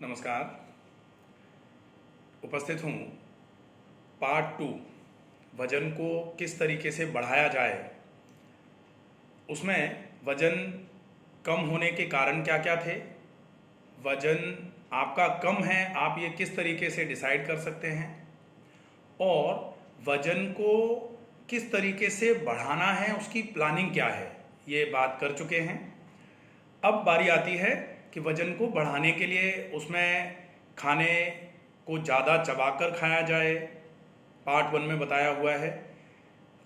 नमस्कार। उपस्थित हूँ पार्ट 2 वज़न को किस तरीके से बढ़ाया जाए। उसमें वज़न कम होने के कारण क्या क्या थे, वज़न आपका कम है आप ये किस तरीके से डिसाइड कर सकते हैं, और वज़न को किस तरीके से बढ़ाना है उसकी प्लानिंग क्या है, ये बात कर चुके हैं। अब बारी आती है कि वज़न को बढ़ाने के लिए उसमें खाने को ज़्यादा चबाकर खाया जाए। पार्ट 1 में बताया हुआ है,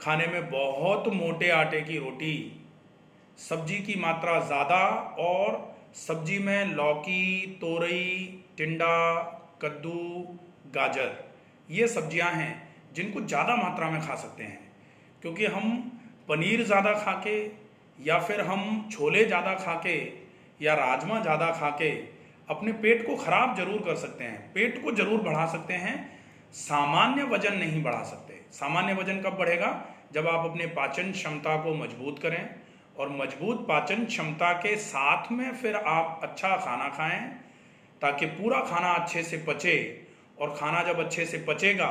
खाने में बहुत मोटे आटे की रोटी, सब्जी की मात्रा ज़्यादा, और सब्जी में लौकी, तोरई, टिंडा, कद्दू, गाजर, ये सब्जियां हैं जिनको ज़्यादा मात्रा में खा सकते हैं। क्योंकि हम पनीर ज़्यादा खा के, या फिर हम छोले ज़्यादा खा के, या राजमा ज़्यादा खा के अपने पेट को ख़राब जरूर कर सकते हैं, पेट को जरूर बढ़ा सकते हैं, सामान्य वजन नहीं बढ़ा सकते। सामान्य वजन कब बढ़ेगा? जब आप अपने पाचन क्षमता को मजबूत करें, और मजबूत पाचन क्षमता के साथ में फिर आप अच्छा खाना खाएं, ताकि पूरा खाना अच्छे से पचे, और खाना जब अच्छे से पचेगा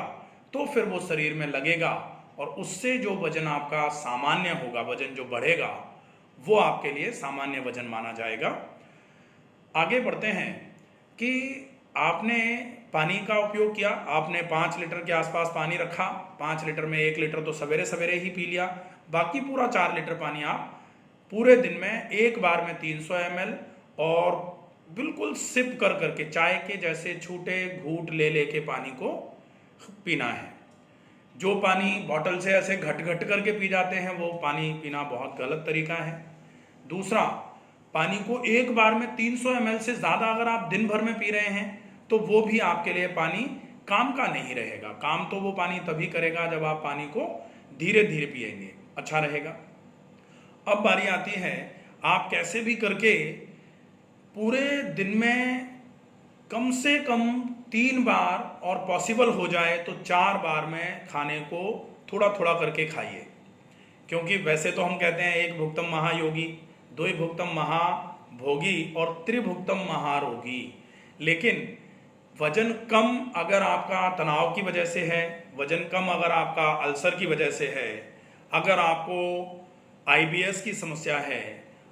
तो फिर वो शरीर में लगेगा, और उससे जो वजन आपका सामान्य होगा, वजन जो बढ़ेगा वो आपके लिए सामान्य वजन माना जाएगा। आगे बढ़ते हैं कि आपने पानी का उपयोग किया, आपने 5 लीटर के आसपास पानी रखा, 5 लीटर में 1 लीटर तो सवेरे सवेरे ही पी लिया, बाकी पूरा 4 लीटर पानी आप पूरे दिन में एक बार में 300 ml, और बिल्कुल सिप कर करके चाय के जैसे छूटे घूंट ले लेके पानी को पीना है। जो पानी बॉटल से ऐसे घट घट करके पी जाते हैं वो पानी पीना बहुत गलत तरीका है। दूसरा, पानी को एक बार में 300 ml से ज़्यादा अगर आप दिन भर में पी रहे हैं तो वो भी आपके लिए पानी काम का नहीं रहेगा। काम तो वो पानी तभी करेगा जब आप पानी को धीरे धीरे पिएंगे, अच्छा रहेगा। अब बारी आती है, आप कैसे भी करके पूरे दिन में कम से कम 3 बार, और पॉसिबल हो जाए तो 4 बार में खाने को थोड़ा थोड़ा करके खाइए। क्योंकि वैसे तो हम कहते हैं एक भुक्तम महायोगी, 2 भुक्तम महाभोगी, और त्रिभुक्तम महारोगी। लेकिन वजन कम अगर आपका तनाव की वजह से है, वजन कम अगर आपका अल्सर की वजह से है, अगर आपको IBS की समस्या है,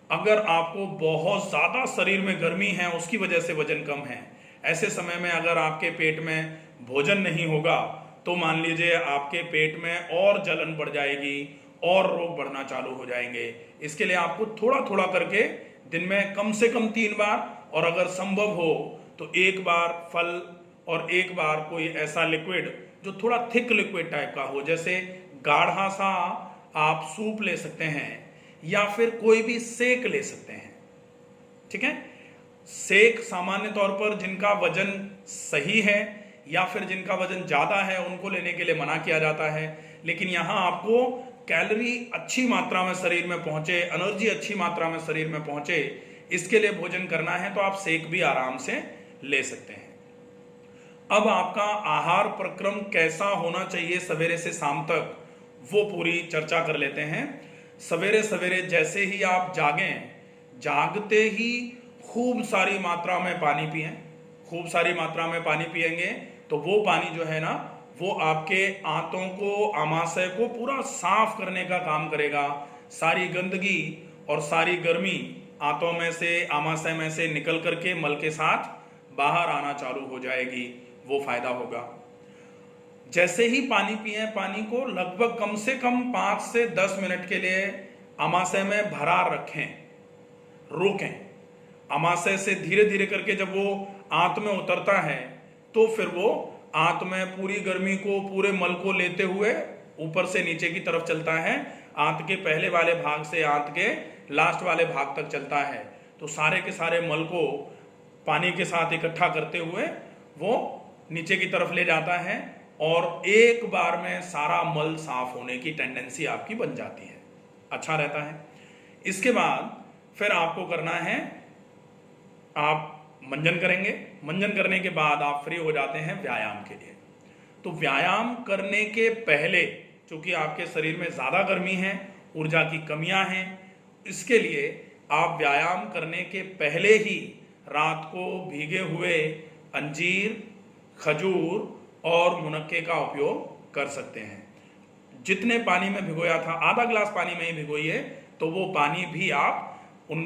अगर आपको बहुत ज़्यादा शरीर में गर्मी है उसकी वजह से वजन कम है, ऐसे समय में अगर आपके पेट में भोजन नहीं होगा तो मान लीजिए आपके पेट में और जलन बढ़ जाएगी और रोग बढ़ना चालू हो जाएंगे। इसके लिए आपको थोड़ा थोड़ा करके दिन में कम से कम 3 बार, और अगर संभव हो तो 1 बार फल, और 1 बार कोई ऐसा लिक्विड जो थोड़ा थिक लिक्विड टाइप का हो, जैसे गाढ़ा सा आप सूप ले सकते हैं, या फिर कोई भी सेक ले सकते हैं। ठीक है, सेक सामान्य तौर पर जिनका वजन सही है या फिर जिनका वजन ज़्यादा है उनको लेने के लिए मना किया जाता है। लेकिन यहाँ आपको कैलोरी अच्छी मात्रा में शरीर में पहुँचे, एनर्जी अच्छी मात्रा में शरीर में पहुँचे, इसके लिए भोजन करना है तो आप सेक भी आराम से ले सकते हैं। अब आपका आहार प्रक्रम कैसा होना चाहिए सवेरे से शाम तक, वो पूरी चर्चा कर लेते हैं। सवेरे सवेरे जैसे ही आप जागें, जागते ही खूब सारी मात्रा में पानी पिएं। खूब सारी मात्रा में पानी पिएंगे तो वो पानी जो है ना, वो आपके आंतों को, आमाशय को पूरा साफ करने का काम करेगा। सारी गंदगी और सारी गर्मी आंतों में से, आमाशय में से निकल करके मल के साथ बाहर आना चालू हो जाएगी, वो फायदा होगा। जैसे ही पानी पिए, पानी को लगभग कम से कम 5 से 10 मिनट के लिए आमाशय में भरा रखें, रोकें। आमाशय से धीरे धीरे करके जब वो आंत में उतरता है तो फिर वो आंत में पूरी गर्मी को, पूरे मल को लेते हुए ऊपर से नीचे की तरफ चलता है। आंत के पहले वाले भाग से आंत के लास्ट वाले भाग तक चलता है। तो सारे के सारे मल को पानी के साथ इकट्ठा करते हुए वो नीचे की तरफ ले जाता है, और एक बार में सारा मल साफ होने की टेंडेंसी आपकी बन जाती है, अच्छा रहता है। इसके बाद फिर आपको करना है, आप मंजन करेंगे। मंजन करने के बाद आप फ्री हो जाते हैं व्यायाम के लिए। तो व्यायाम करने के पहले, चूंकि आपके शरीर में ज़्यादा गर्मी है, ऊर्जा की कमियां हैं, इसके लिए आप व्यायाम करने के पहले ही रात को भीगे हुए अंजीर, खजूर और मुनक्के का उपयोग कर सकते हैं। जितने पानी में भिगोया था, आधा गिलास पानी में ही भिगोइए, तो वो पानी भी आप उन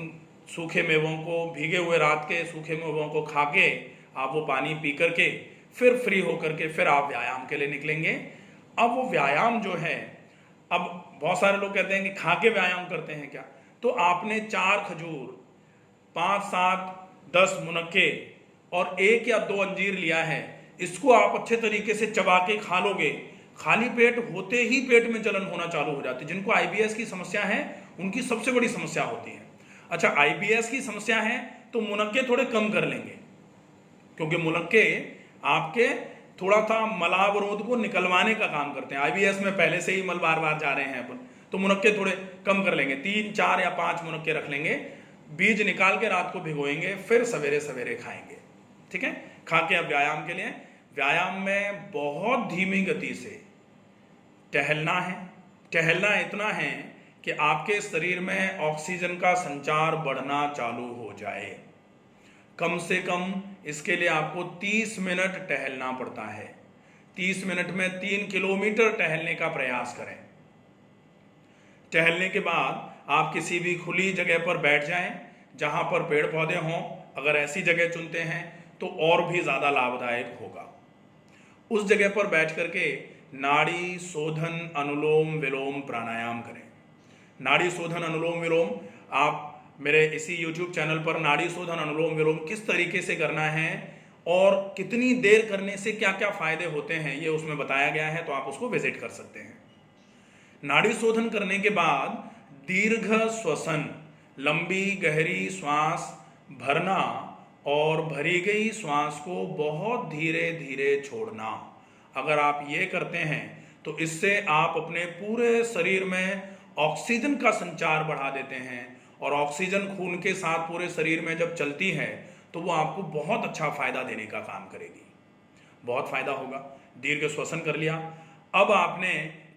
सूखे मेवों को, भीगे हुए रात के सूखे मेवों को खा के आप वो पानी पी करके फिर फ्री होकर के फिर आप व्यायाम के लिए निकलेंगे। अब वो व्यायाम जो है, अब बहुत सारे लोग कहते हैं कि खा के व्यायाम करते हैं क्या, तो आपने 4 खजूर, 5, 7, 10 मुनक्के और 1 या 2 अंजीर लिया है, इसको आप अच्छे तरीके से चबा के खा लोगे, खाली पेट होते ही पेट में जलन होना चालू हो जाती है। जिनको आईबीएस की समस्या है उनकी सबसे बड़ी समस्या होती है। अच्छा, आईबीएस की समस्या है तो मुनक्के थोड़े कम कर लेंगे, क्योंकि मुनक्के आपके थोड़ा सा मलावरोध को निकलवाने का काम करते हैं। आईबीएस में पहले से ही मल बार बार जा रहे हैं अपन, तो मुनक्के थोड़े कम कर लेंगे, 3, 4 या 5 मुनक्के रख लेंगे, बीज निकाल के रात को भिगोएंगे, फिर सवेरे सवेरे खाएंगे। ठीक है, खा के अब व्यायाम के लिए, व्यायाम में बहुत धीमी गति से टहलना है। टहलना इतना है कि आपके शरीर में ऑक्सीजन का संचार बढ़ना चालू हो जाए। कम से कम इसके लिए आपको 30 मिनट टहलना पड़ता है। 30 मिनट में 3 किलोमीटर टहलने का प्रयास करें। टहलने के बाद आप किसी भी खुली जगह पर बैठ जाएं, जहां पर पेड़ पौधे हों। अगर ऐसी जगह चुनते हैं तो और भी ज़्यादा लाभदायक होगा। उस जगह पर बैठ करके नाड़ी शोधन अनुलोम विलोम प्राणायाम करें। नाड़ी शोधन अनुलोम विलोम आप मेरे इसी YouTube चैनल पर नाड़ी शोधन अनुलोम विलोम किस तरीके से करना है और कितनी देर करने से क्या क्या फायदे होते हैं, ये उसमें बताया गया है, तो आप उसको विजिट कर सकते हैं। नाड़ी शोधन करने के बाद दीर्घ श्वसन, लंबी गहरी श्वास भरना और भरी गई श्वास को बहुत धीरे धीरे छोड़ना। अगर आप ये करते हैं तो इससे आप अपने पूरे शरीर में ऑक्सीजन का संचार बढ़ा देते हैं, और ऑक्सीजन खून के साथ पूरे शरीर में जब चलती है तो वो आपको बहुत अच्छा फायदा देने का काम करेगी। बहुत फायदा होगा। दीर्घ श्वसन कर लिया। अब आपने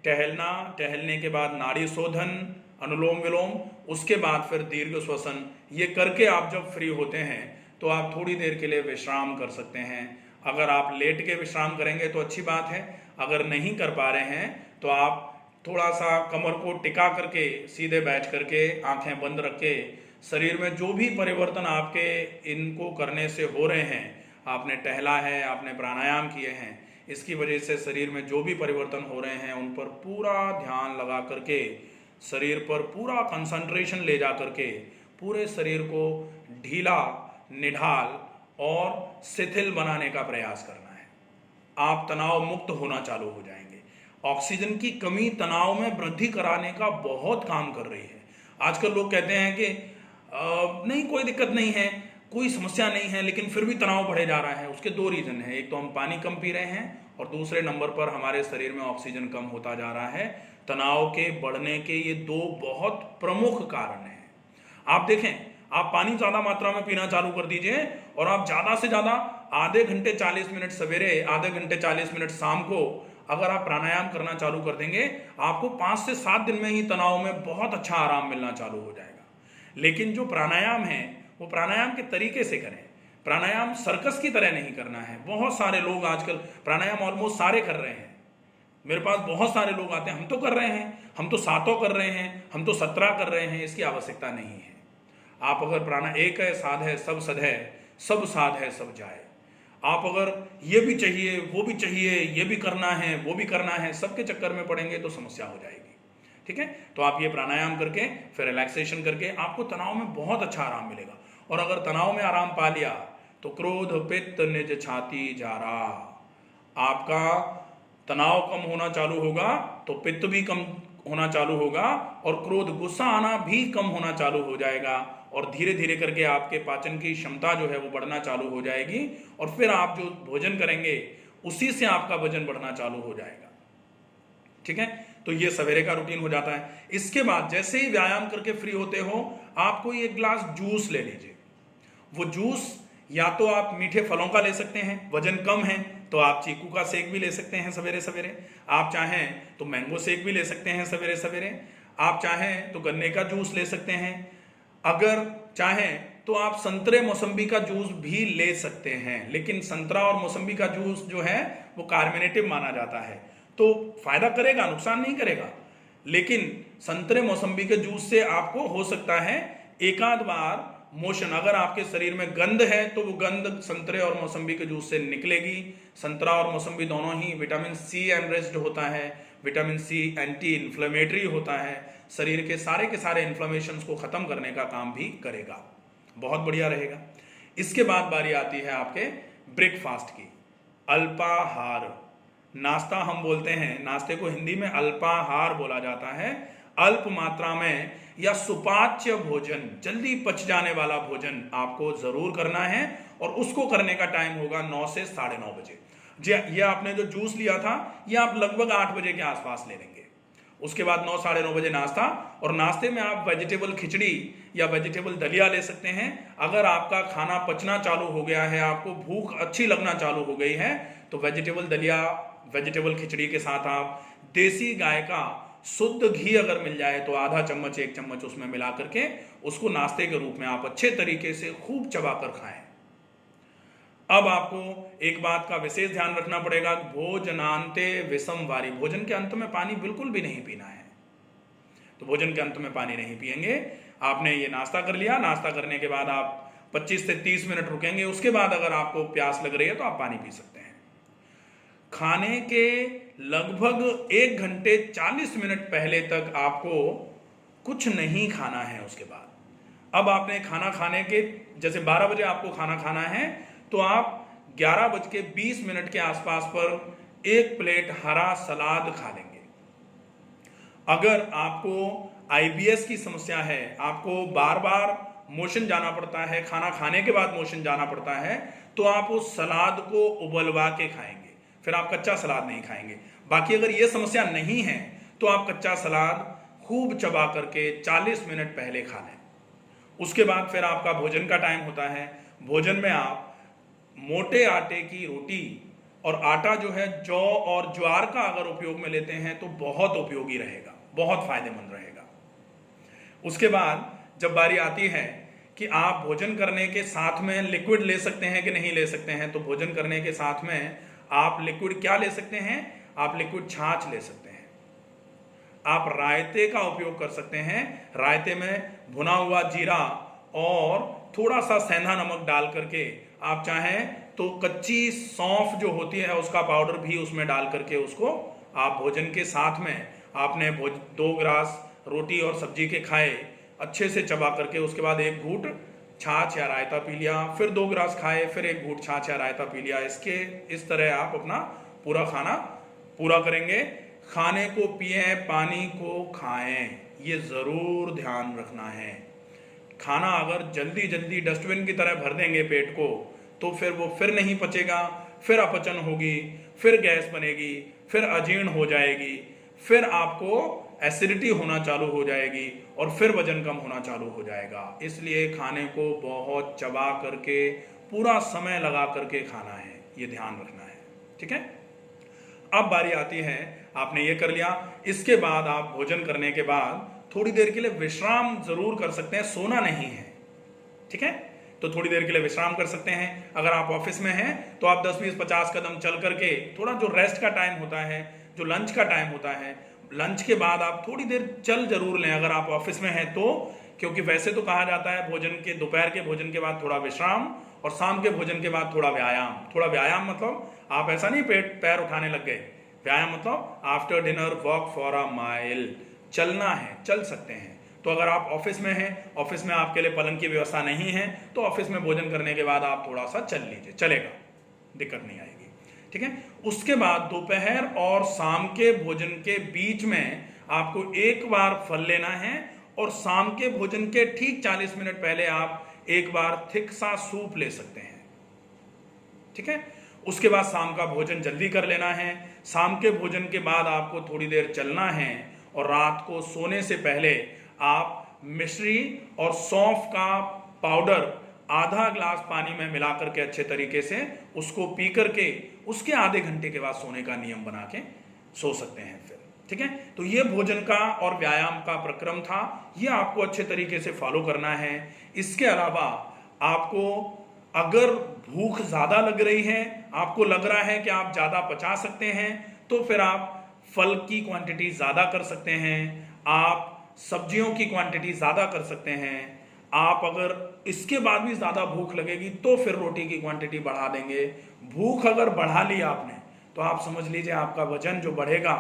टहलने के बाद नाड़ी शोधन अनुलोम विलोम, उसके बाद फिर दीर्घ श्वसन, ये करके आप जब फ्री होते हैं तो आप थोड़ी देर के लिए विश्राम कर सकते हैं। अगर आप लेट के विश्राम करेंगे तो अच्छी बात है, अगर नहीं कर पा रहे हैं तो आप थोड़ा सा कमर को टिका करके सीधे बैठ करके आंखें बंद रख के शरीर में जो भी परिवर्तन आपके इनको करने से हो रहे हैं, आपने टहला है, आपने प्राणायाम किए हैं, इसकी वजह से शरीर में जो भी परिवर्तन हो रहे हैं उन पर पूरा ध्यान लगा करके, शरीर पर पूरा कंसंट्रेशन ले जा करके पूरे शरीर को ढीला, निढाल और शिथिल बनाने का प्रयास करना है। आप तनाव मुक्त होना चालू हो जाएंगे। ऑक्सीजन की कमी तनाव में वृद्धि कराने का बहुत काम कर रही है। आजकल लोग कहते हैं कि नहीं कोई दिक्कत नहीं है, कोई समस्या नहीं है, लेकिन फिर भी तनाव बढ़े जा रहा है। उसके 2 रीजन है, एक तो हम पानी कम पी रहे हैं और दूसरे नंबर पर हमारे शरीर में ऑक्सीजन कम होता जा रहा है। तनाव के बढ़ने के ये 2 बहुत प्रमुख कारण हैं। आप देखें, आप पानी ज्यादा मात्रा में पीना चालू कर दीजिए और आप ज्यादा से ज्यादा आधे घंटे 40 मिनट सवेरे, आधे घंटे 40 मिनट शाम को अगर आप प्राणायाम करना चालू कर देंगे, आपको 5 से 7 दिन में ही तनाव में बहुत अच्छा आराम मिलना चालू हो जाएगा। लेकिन जो प्राणायाम है वो प्राणायाम के तरीके से करें। प्राणायाम सर्कस की तरह नहीं करना है। बहुत सारे लोग आजकल प्राणायाम ऑलमोस्ट सारे कर रहे हैं। मेरे पास बहुत सारे लोग आते हैं, हम तो कर रहे हैं, हम तो 7 कर रहे हैं, हम तो 17 कर रहे हैं। इसकी आवश्यकता नहीं है। आप अगर प्राणायाम एक है, साध है, सब सध है, सब साध है, सब जाए। आप अगर ये भी चाहिए, वो भी चाहिए, ये भी करना है, वो भी करना है, सबके चक्कर में पड़ेंगे तो समस्या हो जाएगी। ठीक है, तो आप ये प्राणायाम करके फिर रिलैक्सेशन करके आपको तनाव में बहुत अच्छा आराम मिलेगा। और अगर तनाव में आराम पा लिया तो क्रोध पित्त निज छाती जारा, आपका तनाव कम होना चालू होगा तो पित्त भी कम होना चालू होगा और क्रोध, गुस्सा आना भी कम होना चालू हो जाएगा। और धीरे धीरे करके आपके पाचन की क्षमता जो है वो बढ़ना चालू हो जाएगी और फिर आप जो भोजन करेंगे उसी से आपका वजन बढ़ना चालू हो जाएगा। ठीक है, तो ये सवेरे का रूटीन हो जाता है। इसके बाद जैसे ही व्यायाम करके फ्री होते हो, आप कोई 1 गिलास जूस ले लीजिए। वो जूस या तो आप मीठे फलों का ले सकते हैं, वजन कम है तो आप चीकू का शेक भी ले सकते हैं सवेरे सवेरे, आप चाहें तो मैंगो शेक भी ले सकते हैं सवेरे सवेरे, आप चाहें तो गन्ने का जूस ले सकते हैं, अगर चाहें तो आप संतरे मौसम्बी का जूस भी ले सकते हैं, लेकिन संतरा और मौसम्बी का जूस जो है वो कार्बोनेटिव माना जाता है, तो फायदा करेगा, नुकसान नहीं करेगा। लेकिन संतरे मौसम्बी के जूस से आपको हो सकता है एकाध बार मोशन, अगर आपके शरीर में गंध है तो वो गंध संतरे और मौसम्बी के जूस से निकलेगी। संतरा और मौसम्बी दोनों ही विटामिन सी एनरिच्ड होता है, विटामिन सी एंटी इन्फ्लेमेटरी होता है, शरीर के सारे इन्फ्लेमेशंस को खत्म करने का काम भी करेगा, बहुत बढ़िया रहेगा। इसके बाद बारी आती है आपके ब्रेकफास्ट की, अल्पाहार। नाश्ता हम बोलते हैं, नाश्ते को हिंदी में अल्पाहार बोला जाता है। अल्प मात्रा में या सुपाच्य भोजन, जल्दी पच जाने वाला भोजन आपको जरूर करना है, और उसको करने का टाइम होगा 9 से 9:30 बजे। ये आपने जो जूस लिया था ये आप लगभग 8 बजे के आसपास ले लेंगे। उसके बाद 9 साढ़े 9 बजे नाश्ता, और नाश्ते में आप वेजिटेबल खिचड़ी या वेजिटेबल दलिया ले सकते हैं। अगर आपका खाना पचना चालू हो गया है, आपको भूख अच्छी लगना चालू हो गई है, तो वेजिटेबल दलिया, वेजिटेबल खिचड़ी के साथ आप देसी गाय का शुद्ध घी अगर मिल जाए तो आधा चम्मच 1 चम्मच उसमें मिला करके उसको नाश्ते के रूप में आप अच्छे तरीके से खूब चबाकर खाएं। अब आपको एक बात का विशेष ध्यान रखना पड़ेगा, भोजनांते विषम वारी, भोजन के अंत में पानी बिल्कुल भी नहीं पीना है। तो भोजन के अंत में पानी नहीं पिएंगे। आपने ये नाश्ता कर लिया, नाश्ता करने के बाद आप 25 से 30 मिनट रुकेंगे, उसके बाद अगर आपको प्यास लग रही है तो आप पानी पी सकते हैं। खाने के लगभग 1 घंटे 40 मिनट पहले तक आपको कुछ नहीं खाना है। उसके बाद अब आपने खाना खाने के, जैसे 12 बजे आपको खाना खाना है, तो आप 11:20 के आसपास पर 1 प्लेट हरा सलाद खा लेंगे। अगर आपको आईबीएस की समस्या है, आपको बार बार मोशन जाना पड़ता है, खाना खाने के बाद मोशन जाना पड़ता है, तो आप उस सलाद को उबलवा के खाएंगे, फिर आप कच्चा सलाद नहीं खाएंगे। बाकी अगर ये समस्या नहीं है तो आप कच्चा सलाद खूब चबा करके 40 मिनट पहले खा लें। उसके बाद फिर आपका भोजन का टाइम होता है। भोजन में आप मोटे आटे की रोटी, और आटा जो है जौ और ज्वार का अगर उपयोग में लेते हैं तो बहुत उपयोगी रहेगा, बहुत फायदेमंद रहेगा। उसके बाद जब बारी आती है कि आप भोजन करने के साथ में लिक्विड ले सकते हैं कि नहीं ले सकते हैं, तो भोजन करने के साथ में आप लिक्विड क्या ले सकते हैं, आप लिक्विड छाछ ले सकते हैं, आप रायते का उपयोग कर सकते हैं। रायते में भुना हुआ जीरा और थोड़ा सा सेंधा नमक डाल करके, आप चाहें तो कच्ची सौंफ जो होती है उसका पाउडर भी उसमें डाल करके उसको आप भोजन के साथ में, आपने 2 ग्रास रोटी और सब्जी के खाए, अच्छे से चबा करके उसके बाद 1 घूंट छाछ या रायता पी लिया, फिर 2 ग्रास खाए, फिर 1 घूंट छाछ या रायता पी लिया। इस तरह आप अपना पूरा खाना पूरा करेंगे। खाने को पिए, पानी को खाएं, ये जरूर ध्यान रखना है। खाना अगर जल्दी जल्दी डस्टबिन की तरह भर देंगे पेट को, तो फिर वो फिर नहीं पचेगा, फिर अपचन होगी, फिर गैस बनेगी, फिर अजीर्ण हो जाएगी, फिर आपको एसिडिटी होना चालू हो जाएगी, और फिर वजन कम होना चालू हो जाएगा। इसलिए खाने को बहुत चबा करके, पूरा समय लगा करके खाना है, ये ध्यान रखना है, ठीक है। अब बारी आती है, आपने ये कर लिया, इसके बाद आप भोजन करने के बाद थोड़ी देर के लिए विश्राम जरूर कर सकते हैं, सोना नहीं है, ठीक है। तो थोड़ी देर के लिए विश्राम कर सकते हैं। अगर आप ऑफिस में हैं तो आप 10-20-50 कदम चल करके, थोड़ा जो रेस्ट का टाइम होता है, जो लंच का टाइम होता है, लंच के बाद आप थोड़ी देर चल जरूर लें अगर आप ऑफिस में हैं तो, क्योंकि वैसे तो कहा जाता है भोजन के, दोपहर के भोजन के बाद थोड़ा विश्राम, और शाम के भोजन के बाद थोड़ा व्यायाम। थोड़ा व्यायाम मतलब आप ऐसा नहीं पैर उठाने लग गए, व्यायाम मतलब after dinner walk for a mile, चलना है, चल सकते हैं। तो अगर आप ऑफिस में हैं, ऑफिस में आपके लिए पलंग की व्यवस्था नहीं है, तो ऑफिस में भोजन करने के बाद आप थोड़ा सा चल लीजिए, चलेगा, दिक्कत नहीं आएगी, ठीक है। उसके बाद दोपहर और शाम के भोजन के बीच में आपको 1 बार फल लेना है, और शाम के भोजन के ठीक 40 मिनट पहले आप 1 बार थिक सा सूप ले सकते हैं, ठीक है। उसके बाद शाम का भोजन जल्दी कर लेना है। शाम के भोजन के बाद आपको थोड़ी देर चलना है, और रात को सोने से पहले आप मिश्री और सौंफ का पाउडर आधा ग्लास पानी में मिला करके अच्छे तरीके से उसको पी करके उसके आधे घंटे के बाद सोने का नियम बना के सो सकते हैं फिर, ठीक है। तो ये भोजन का और व्यायाम का प्रक्रम था, ये आपको अच्छे तरीके से फॉलो करना है। इसके अलावा आपको अगर भूख ज़्यादा लग रही है, आपको लग रहा है कि आप ज़्यादा पचा सकते हैं, तो फिर आप फल की क्वांटिटी ज़्यादा कर सकते हैं, आप सब्जियों की क्वांटिटी ज़्यादा कर सकते हैं। आप अगर इसके बाद भी ज़्यादा भूख लगेगी तो फिर रोटी की क्वांटिटी बढ़ा देंगे। भूख अगर बढ़ा ली आपने तो आप समझ लीजिए आपका वजन जो बढ़ेगा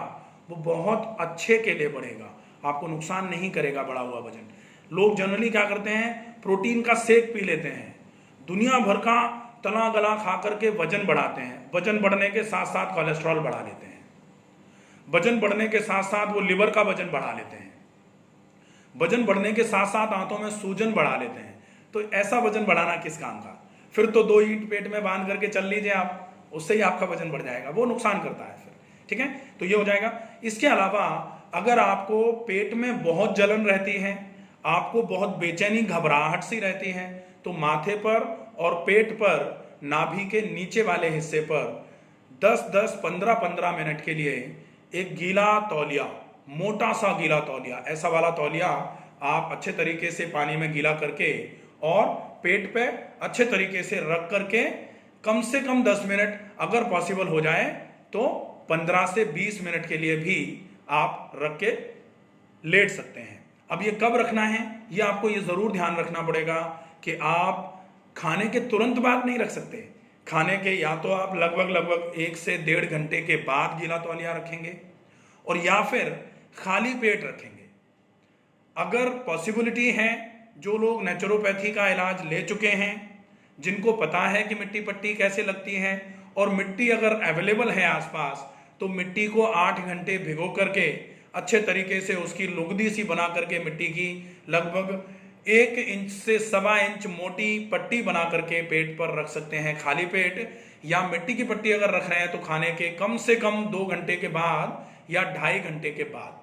वो बहुत अच्छे के लिए बढ़ेगा, आपको नुकसान नहीं करेगा बढ़ा हुआ वजन। लोग जनरली क्या करते हैं, प्रोटीन का शेक पी लेते हैं, दुनिया भर का तला गला खा करके वजन बढ़ाते हैं। वजन बढ़ने के साथ साथ कोलेस्ट्रॉल बढ़ा लेते हैं, वजन बढ़ने के साथ साथ वो लिवर का वजन बढ़ा लेते हैं, वजन बढ़ने के साथ साथ आंतों में सूजन बढ़ा लेते हैं। तो ऐसा वजन बढ़ाना किस काम का? फिर तो 2 ईंट पेट में बांध करके चल लीजिए आप, उससे ही आपका वजन बढ़ जाएगा, वो नुकसान करता है फिर। ठीक है, तो ये हो जाएगा। इसके अलावा अगर आपको पेट में बहुत जलन रहती है, आपको बहुत बेचैनी घबराहट सी रहती है, तो माथे पर और पेट पर, नाभि के नीचे वाले हिस्से पर 10-10, 15-15 मिनट के लिए एक गीला तौलिया, मोटा सा गीला तौलिया, ऐसा वाला तौलिया आप अच्छे तरीके से पानी में गीला करके और पेट पे अच्छे तरीके से रख करके कम से कम 10 मिनट, अगर पॉसिबल हो जाए तो 15 से 20 मिनट के लिए भी आप रख के लेट सकते हैं। अब ये कब रखना है, ये आपको ये ज़रूर ध्यान रखना पड़ेगा कि आप खाने के तुरंत बाद नहीं रख सकते। खाने के या तो आप लगभग 1 से 1.5 घंटे के बाद गीला तौलिया रखेंगे, और या फिर खाली पेट रखेंगे। अगर पॉसिबिलिटी है, जो लोग नेचुरोपैथी का इलाज ले चुके हैं, जिनको पता है कि मिट्टी पट्टी कैसे लगती है, और मिट्टी अगर अवेलेबल है आसपास, तो मिट्टी को 8 घंटे भिगो करके अच्छे तरीके से उसकी लुगदी सी बना करके मिट्टी की लगभग 1 इंच से 1.25 इंच मोटी पट्टी बना करके पेट पर रख सकते हैं खाली पेट। या मिट्टी की पट्टी अगर रख रहे हैं तो खाने के कम से कम 2 घंटे के बाद या 2.5 घंटे के बाद।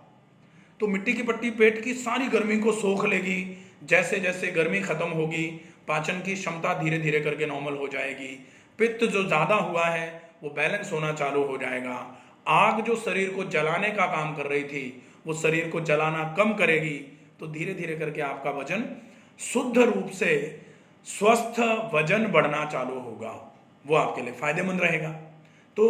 तो मिट्टी की पट्टी पेट की सारी गर्मी को सोख लेगी। जैसे जैसे गर्मी खत्म होगी, पाचन की क्षमता धीरे धीरे करके नॉर्मल हो जाएगी। पित्त जो ज़्यादा हुआ है वो बैलेंस होना चालू हो जाएगा। आग जो शरीर को जलाने का काम कर रही थी वो शरीर को जलाना कम करेगी। तो धीरे धीरे करके आपका वजन शुद्ध रूप से स्वस्थ वजन बढ़ना चालू होगा, वो आपके लिए फायदेमंद रहेगा। तो